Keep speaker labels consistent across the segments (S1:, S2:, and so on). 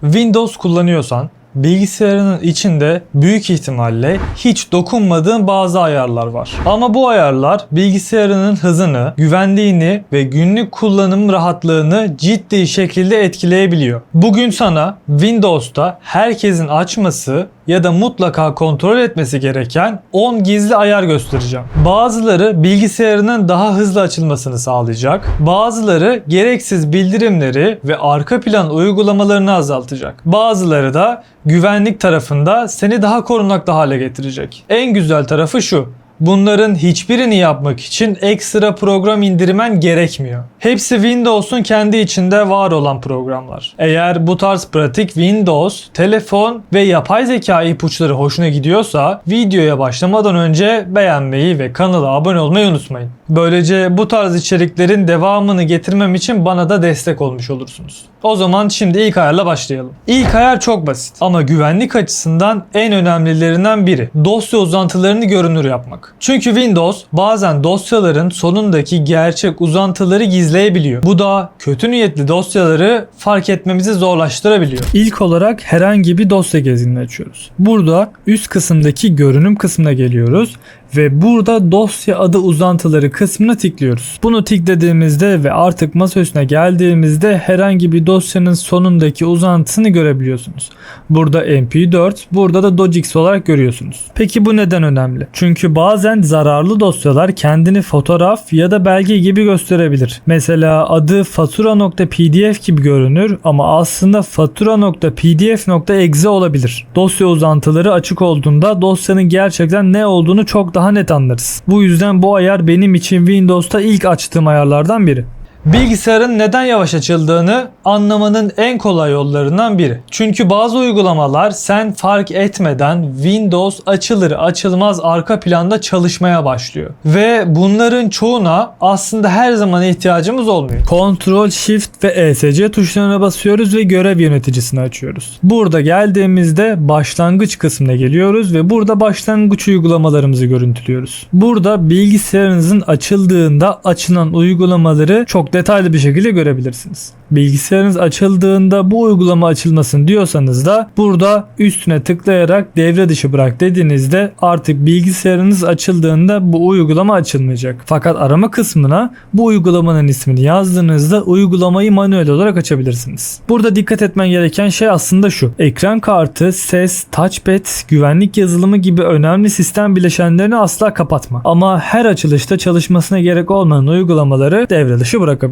S1: Windows kullanıyorsan bilgisayarının içinde büyük ihtimalle hiç dokunmadığın bazı ayarlar var. Ama bu ayarlar bilgisayarının hızını, güvenliğini ve günlük kullanım rahatlığını ciddi şekilde etkileyebiliyor. Bugün sana Windows'ta herkesin açması ya da mutlaka kontrol etmesi gereken 10 gizli ayar göstereceğim. Bazıları bilgisayarının daha hızlı açılmasını sağlayacak. Bazıları gereksiz bildirimleri ve arka plan uygulamalarını azaltacak. Bazıları da güvenlik tarafında seni daha korunaklı hale getirecek. En güzel tarafı şu: bunların hiçbirini yapmak için ekstra program indirmen gerekmiyor. Hepsi Windows'un kendi içinde var olan programlar. Eğer bu tarz pratik Windows, telefon ve yapay zeka ipuçları hoşuna gidiyorsa videoya başlamadan önce beğenmeyi ve kanala abone olmayı unutmayın. Böylece bu tarz içeriklerin devamını getirmem için bana da destek olmuş olursunuz. O zaman şimdi ilk ayarla başlayalım. İlk ayar çok basit ama güvenlik açısından en önemlilerinden biri: dosya uzantılarını görünür yapmak. Çünkü Windows bazen dosyaların sonundaki gerçek uzantıları gizleyebiliyor. Bu da kötü niyetli dosyaları fark etmemizi zorlaştırabiliyor. İlk olarak herhangi bir dosya gezginini açıyoruz. Burada üst kısımdaki görünüm kısmına geliyoruz ve burada dosya adı uzantıları kısmına tıklıyoruz. Bunu tıkladığımızda ve artık masaüstüne geldiğimizde herhangi bir dosyanın sonundaki uzantısını görebiliyorsunuz. Burada MP4, burada da docx olarak görüyorsunuz. Peki bu neden önemli? Çünkü bazen zararlı dosyalar kendini fotoğraf ya da belge gibi gösterebilir. Mesela adı fatura.pdf gibi görünür ama aslında fatura.pdf.exe olabilir. Dosya uzantıları açık olduğunda dosyanın gerçekten ne olduğunu çok daha net anlarız. Bu yüzden bu ayar benim için Windows'ta ilk açtığım ayarlardan biri. Bilgisayarın neden yavaş açıldığını anlamanın en kolay yollarından biri. Çünkü bazı uygulamalar sen fark etmeden Windows açılır açılmaz arka planda çalışmaya başlıyor. Ve bunların çoğuna aslında her zaman ihtiyacımız olmuyor. Ctrl, Shift ve ESC tuşlarına basıyoruz ve görev yöneticisini açıyoruz. Burada geldiğimizde başlangıç kısmına geliyoruz ve burada başlangıç uygulamalarımızı görüntülüyoruz. Burada bilgisayarınızın açıldığında açılan uygulamaları çok detaylı bir şekilde görebilirsiniz. Bilgisayarınız açıldığında bu uygulama açılmasın diyorsanız da burada üstüne tıklayarak devre dışı bırak dediğinizde artık bilgisayarınız açıldığında bu uygulama açılmayacak. Fakat arama kısmına bu uygulamanın ismini yazdığınızda uygulamayı manuel olarak açabilirsiniz. Burada dikkat etmen gereken şey aslında şu: ekran kartı, ses, touchpad, güvenlik yazılımı gibi önemli sistem bileşenlerini asla kapatma. Ama her açılışta çalışmasına gerek olmayan uygulamaları devre dışı bırakabilirsin.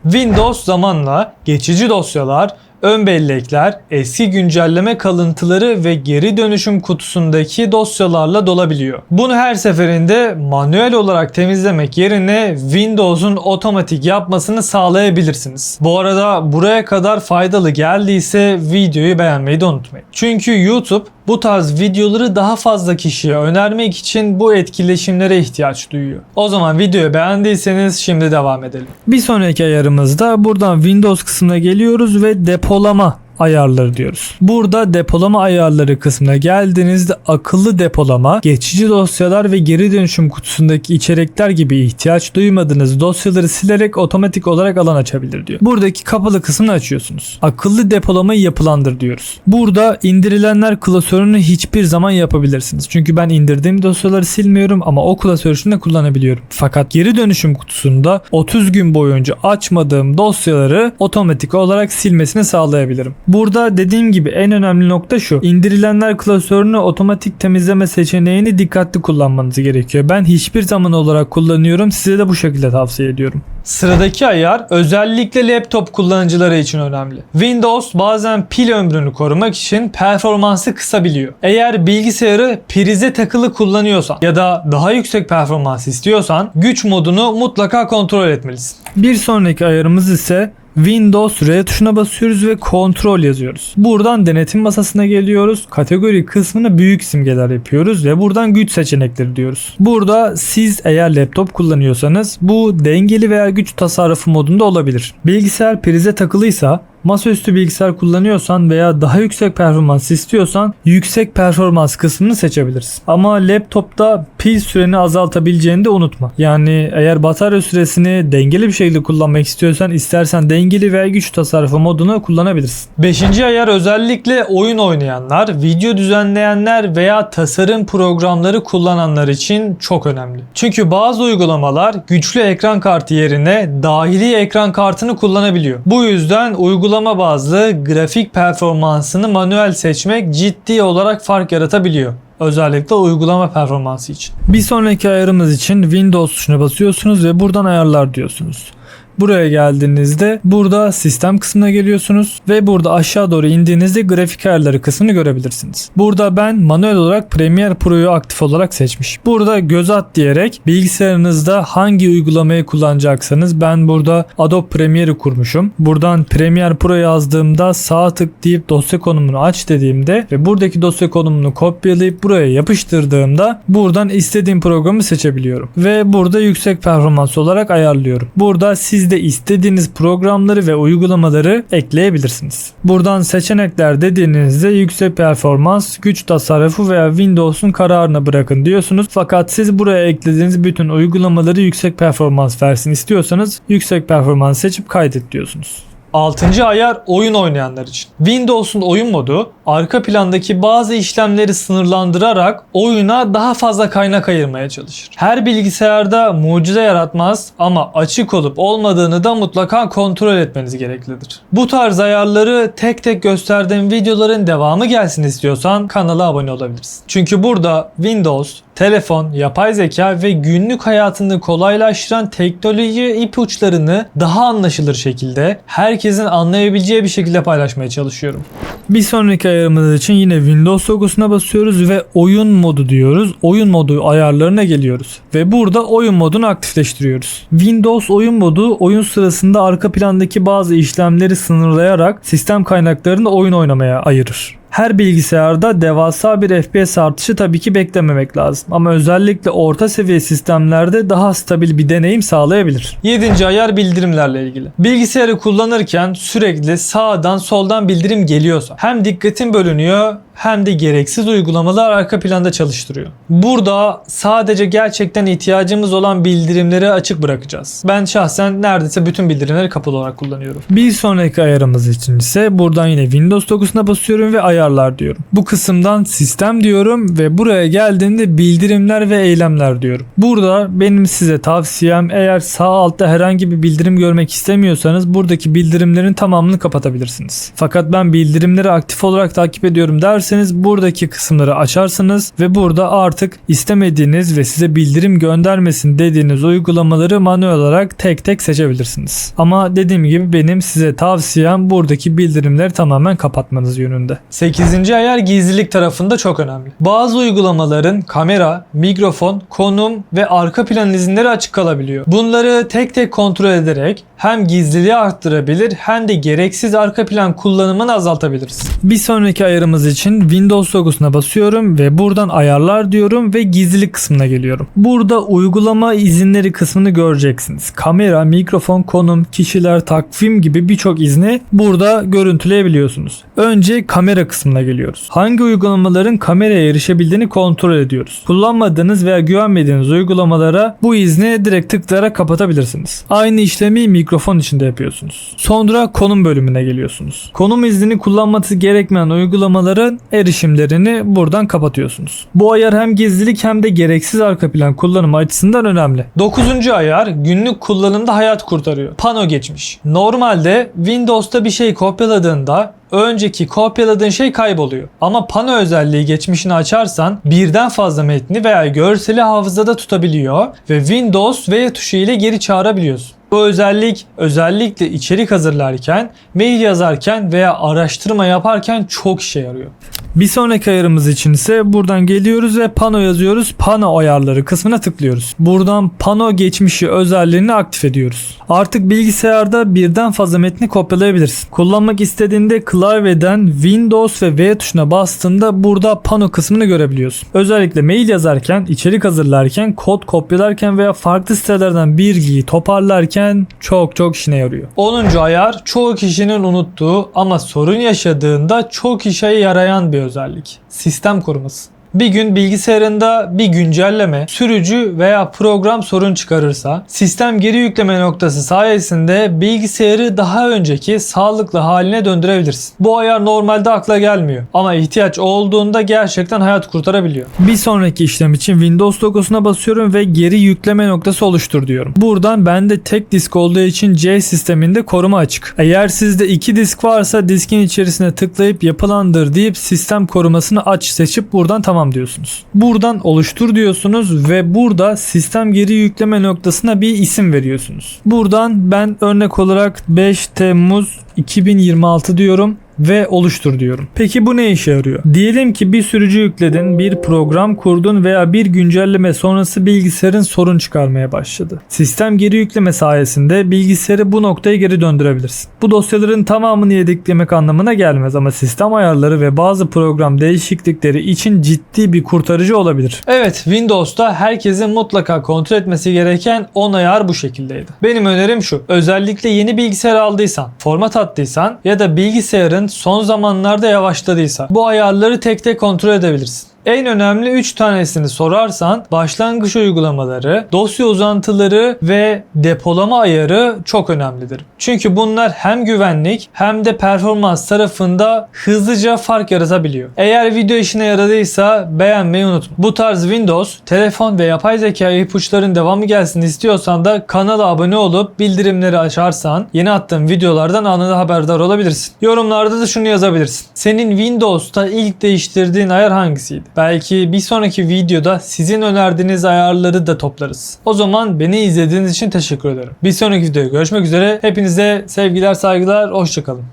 S1: Windows zamanla geçici dosyalar, ön bellekler, eski güncelleme kalıntıları ve geri dönüşüm kutusundaki dosyalarla dolabiliyor. Bunu her seferinde manuel olarak temizlemek yerine Windows'un otomatik yapmasını sağlayabilirsiniz. Bu arada buraya kadar faydalı geldiyse videoyu beğenmeyi de unutmayın. Çünkü YouTube bu tarz videoları daha fazla kişiye önermek için bu etkileşimlere ihtiyaç duyuyor. O zaman videoyu beğendiyseniz şimdi devam edelim. Bir sonraki ayarımızda buradan Windows kısmına geliyoruz ve depolama ayarları diyoruz. Burada depolama ayarları kısmına geldiğinizde akıllı depolama, geçici dosyalar ve geri dönüşüm kutusundaki içerikler gibi ihtiyaç duymadığınız dosyaları silerek otomatik olarak alan açabilir diyor. Buradaki kapalı kısmını açıyorsunuz. Akıllı depolamayı yapılandır diyoruz. Burada indirilenler klasörünü hiçbir zaman yapabilirsiniz. Çünkü ben indirdiğim dosyaları silmiyorum ama o klasör için de kullanabiliyorum. Fakat geri dönüşüm kutusunda 30 gün boyunca açmadığım dosyaları otomatik olarak silmesini sağlayabilirim. Burada dediğim gibi en önemli nokta şu: indirilenler klasörünü otomatik temizleme seçeneğini dikkatli kullanmanız gerekiyor. Ben hiçbir zaman olarak kullanıyorum. Size de bu şekilde tavsiye ediyorum. Sıradaki ayar özellikle laptop kullanıcıları için önemli. Windows bazen pil ömrünü korumak için performansı kısabiliyor. Eğer bilgisayarı prize takılı kullanıyorsan ya da daha yüksek performans istiyorsan güç modunu mutlaka kontrol etmelisin. Bir sonraki ayarımız ise Windows R tuşuna basıyoruz ve kontrol yazıyoruz. Buradan denetim masasına geliyoruz. Kategori kısmına büyük simgeler yapıyoruz ve buradan güç seçenekleri diyoruz. Burada siz eğer laptop kullanıyorsanız bu dengeli veya güç tasarrufu modunda olabilir. Bilgisayar prize takılıysa Masaüstü bilgisayar kullanıyorsan veya daha yüksek performans istiyorsan yüksek performans kısmını seçebilirsin. Ama laptopta pil süreni azaltabileceğini de unutma. Yani eğer batarya süresini dengeli bir şekilde kullanmak istiyorsan istersen dengeli veya güç tasarrufu modunu kullanabilirsin. 5. ayar özellikle oyun oynayanlar, video düzenleyenler veya tasarım programları kullananlar için çok önemli. Çünkü bazı uygulamalar güçlü ekran kartı yerine dahili ekran kartını kullanabiliyor. Bu yüzden uygulama bazlı grafik performansını manuel seçmek ciddi olarak fark yaratabiliyor. Özellikle uygulama performansı için. Bir sonraki ayarımız için Windows tuşuna basıyorsunuz ve buradan ayarlar diyorsunuz. Buraya geldiğinizde burada sistem kısmına geliyorsunuz ve burada aşağı doğru indiğinizde grafik ayarları kısmını görebilirsiniz. Burada ben manuel olarak Premiere Pro'yu aktif olarak seçmiş. Burada göz at diyerek bilgisayarınızda hangi uygulamayı kullanacaksanız ben burada Adobe Premiere'i kurmuşum. Buradan Premiere Pro yazdığımda sağ tık deyip dosya konumunu aç dediğimde ve buradaki dosya konumunu kopyalayıp buraya yapıştırdığımda buradan istediğim programı seçebiliyorum. Ve burada yüksek performans olarak ayarlıyorum. Burada siz de istediğiniz programları ve uygulamaları ekleyebilirsiniz. Buradan seçenekler dediğinizde yüksek performans, güç tasarrufu veya Windows'un kararına bırakın diyorsunuz. Fakat siz buraya eklediğiniz bütün uygulamaları yüksek performans versin istiyorsanız yüksek performans seçip kaydet diyorsunuz. 6. ayar oyun oynayanlar için. Windows'un oyun modu arka plandaki bazı işlemleri sınırlandırarak oyuna daha fazla kaynak ayırmaya çalışır. Her bilgisayarda mucize yaratmaz ama açık olup olmadığını da mutlaka kontrol etmeniz gereklidir. Bu tarz ayarları tek tek gösterdiğim videoların devamı gelsin istiyorsan kanala abone olabilirsin. Çünkü burada Windows, telefon, yapay zeka ve günlük hayatını kolaylaştıran teknoloji ipuçlarını daha anlaşılır şekilde herkesin anlayabileceği bir şekilde paylaşmaya çalışıyorum. Bir sonraki ayarımız için yine Windows logosuna basıyoruz ve oyun modu diyoruz. Oyun modu ayarlarına geliyoruz ve burada oyun modunu aktifleştiriyoruz. Windows oyun modu oyun sırasında arka plandaki bazı işlemleri sınırlayarak sistem kaynaklarını oyun oynamaya ayırır. Her bilgisayarda devasa bir FPS artışı tabii ki beklememek lazım. Ama özellikle orta seviye sistemlerde daha stabil bir deneyim sağlayabilir. 7. ayar bildirimlerle ilgili. Bilgisayarı kullanırken sürekli sağdan soldan bildirim geliyorsa hem dikkatin bölünüyor hem de gereksiz uygulamalar arka planda çalıştırıyor. Burada sadece gerçekten ihtiyacımız olan bildirimleri açık bırakacağız. Ben şahsen neredeyse bütün bildirimleri kapalı olarak kullanıyorum. Bir sonraki ayarımız için ise buradan yine Windows logosuna basıyorum ve ayarlar diyorum. Bu kısımdan sistem diyorum ve buraya geldiğinde bildirimler ve eylemler diyorum. Burada benim size tavsiyem eğer sağ altta herhangi bir bildirim görmek istemiyorsanız buradaki bildirimlerin tamamını kapatabilirsiniz. Fakat ben bildirimleri aktif olarak takip ediyorum derseniz buradaki kısımları açarsınız ve burada artık istemediğiniz ve size bildirim göndermesin dediğiniz uygulamaları manuel olarak tek tek seçebilirsiniz. Ama dediğim gibi benim size tavsiyem buradaki bildirimleri tamamen kapatmanız yönünde. 8. ayar gizlilik tarafında çok önemli. Bazı uygulamaların kamera, mikrofon, konum ve arka plan izinleri açık kalabiliyor. Bunları tek tek kontrol ederek hem gizliliği arttırabilir hem de gereksiz arka plan kullanımını azaltabiliriz. Bir sonraki ayarımız için Windows logosuna basıyorum ve buradan ayarlar diyorum ve gizlilik kısmına geliyorum. Burada uygulama izinleri kısmını göreceksiniz. Kamera, mikrofon, konum, kişiler, takvim gibi birçok izni burada görüntüleyebiliyorsunuz. Önce kamera kısmına geliyoruz. Hangi uygulamaların kameraya erişebildiğini kontrol ediyoruz. Kullanmadığınız veya güvenmediğiniz uygulamalara bu izni direkt tıklayarak kapatabilirsiniz. Aynı işlemi mikrofon için de yapıyorsunuz. Sonra konum bölümüne geliyorsunuz. Konum iznini kullanması gerekmeyen uygulamaların erişimlerini buradan kapatıyorsunuz. Bu ayar hem gizlilik hem de gereksiz arka plan kullanımı açısından önemli. 9. ayar günlük kullanımda hayat kurtarıyor. Pano geçmiş. Normalde Windows'ta bir şey kopyaladığında önceki kopyaladığın şey kayboluyor. Ama pano özelliği geçmişini açarsan birden fazla metni veya görseli hafızada tutabiliyor ve Windows V tuşu ile geri çağırabiliyorsun. Bu özellik özellikle içerik hazırlarken, mail yazarken veya araştırma yaparken çok işe yarıyor. Bir sonraki ayarımız için ise buradan geliyoruz ve pano yazıyoruz. Pano ayarları kısmına tıklıyoruz. Buradan pano geçmişi özelliğini aktif ediyoruz. Artık bilgisayarda birden fazla metni kopyalayabilirsin. Kullanmak istediğinde klavyeden Windows ve V tuşuna bastığında burada pano kısmını görebiliyorsun. Özellikle mail yazarken, içerik hazırlarken, kod kopyalarken veya farklı sitelerden bilgiyi toparlarken çok işine yarıyor. 10. ayar çoğu kişinin unuttuğu ama sorun yaşadığında çok işe yarayan bir özellik. Sistem koruması. Bir gün bilgisayarında bir güncelleme, sürücü veya program sorun çıkarırsa sistem geri yükleme noktası sayesinde bilgisayarı daha önceki sağlıklı haline döndürebilirsin. Bu ayar normalde akla gelmiyor ama ihtiyaç olduğunda gerçekten hayat kurtarabiliyor. Bir sonraki işlem için Windows logosuna basıyorum ve geri yükleme noktası oluştur diyorum. Buradan bende tek disk olduğu için C sisteminde koruma açık. Eğer sizde 2 disk varsa diskin içerisine tıklayıp yapılandır deyip sistem korumasını aç seçip buradan tamam diyorsunuz. Buradan oluştur diyorsunuz ve burada sistem geri yükleme noktasına bir isim veriyorsunuz. Buradan ben örnek olarak 5 Temmuz 2026 diyorum ve oluştur diyorum. Peki bu ne işe yarıyor? Diyelim ki bir sürücü yükledin, bir program kurdun veya bir güncelleme sonrası bilgisayarın sorun çıkarmaya başladı. Sistem geri yükleme sayesinde bilgisayarı bu noktaya geri döndürebilirsin. Bu dosyaların tamamını yedeklemek anlamına gelmez ama sistem ayarları ve bazı program değişiklikleri için ciddi bir kurtarıcı olabilir. Evet, Windows'ta herkesin mutlaka kontrol etmesi gereken 10 ayar bu şekildeydi. Benim önerim şu: özellikle yeni bilgisayar aldıysan, format attıysan ya da bilgisayarın son zamanlarda yavaşladıysa bu ayarları tek tek kontrol edebilirsin. En önemli 3 tanesini sorarsan başlangıç uygulamaları, dosya uzantıları ve depolama ayarı çok önemlidir. Çünkü bunlar hem güvenlik hem de performans tarafında hızlıca fark yaratabiliyor. Eğer video işine yaradıysa beğenmeyi unutma. Bu tarz Windows, telefon ve yapay zeka ipuçların devamı gelsin istiyorsan da kanala abone olup bildirimleri açarsan yeni attığım videolardan anında haberdar olabilirsin. Yorumlarda da şunu yazabilirsin: senin Windows'ta ilk değiştirdiğin ayar hangisiydi? Belki bir sonraki videoda sizin önerdiğiniz ayarları da toplarız. O zaman beni izlediğiniz için teşekkür ederim. Bir sonraki videoda görüşmek üzere. Hepinize sevgiler, saygılar, hoşça kalın.